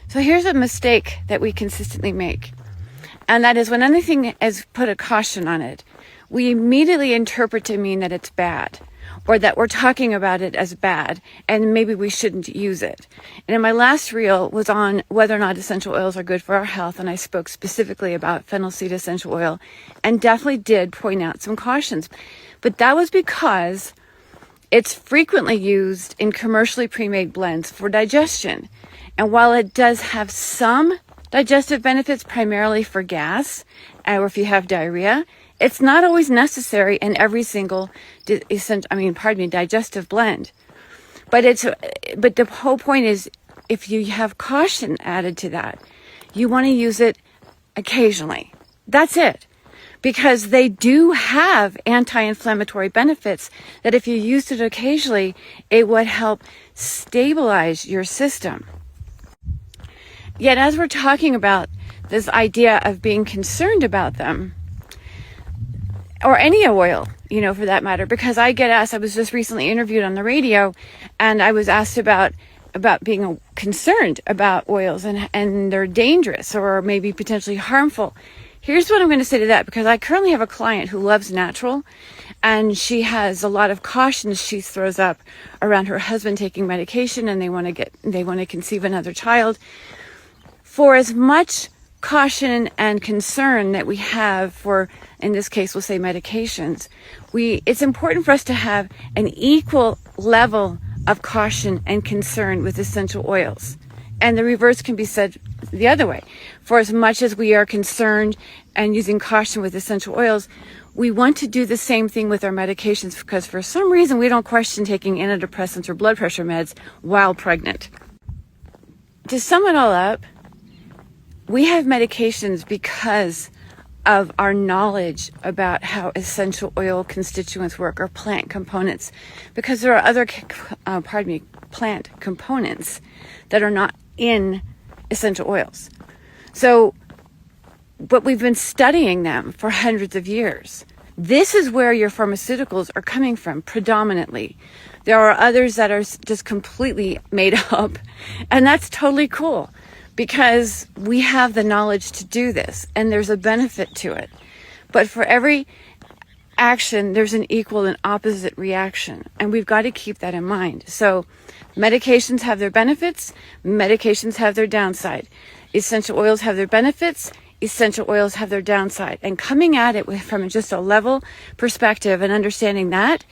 So here's a mistake that we consistently make. And that is when anything is put a caution on it, we immediately interpret to mean that it's bad, or that we're talking about it as bad, and maybe we shouldn't use it. And in my last reel was on whether or not essential oils are good for our health, and I spoke specifically about fennel seed essential oil, and definitely did point out some cautions. But that was because it's frequently used in commercially pre-made blends for digestion. And while it does have some digestive benefits, primarily for gas, or if you have diarrhea, it's not always necessary in every single digestive blend. But the whole point is, if you have caution added to that, you want to use it occasionally. That's it. Because they do have anti-inflammatory benefits that if you used it occasionally, it would help stabilize your system. Yet as we're talking about this idea of being concerned about them, or any oil, for that matter, because I get asked, I was just recently interviewed on the radio, and I was asked about being concerned about oils and they're dangerous or maybe potentially harmful. Here's what I'm going to say to that, because I currently have a client who loves natural, and she has a lot of cautions she throws up around her husband taking medication, and they want to conceive another child. For as much caution and concern that we have for, in this case, we'll say medications, it's important for us to have an equal level of caution and concern with essential oils. And the reverse can be said the other way. For as much as we are concerned and using caution with essential oils, we want to do the same thing with our medications, because for some reason we don't question taking antidepressants or blood pressure meds while pregnant. To sum it all up, we have medications because of our knowledge about how essential oil constituents work, or plant components, because there are other plant components that are not in essential oils. But we've been studying them for hundreds of years. This is where your pharmaceuticals are coming from predominantly. There are others that are just completely made up, and that's totally cool, because we have the knowledge to do this, and there's a benefit to it. But for every action, there's an equal and opposite reaction, and we've got to keep that in mind. So medications have their benefits, medications have their downside. Essential oils have their benefits, essential oils have their downside. And coming at it from just a level perspective and understanding that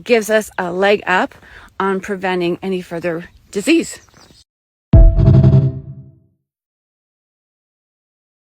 gives us a leg up on preventing any further disease.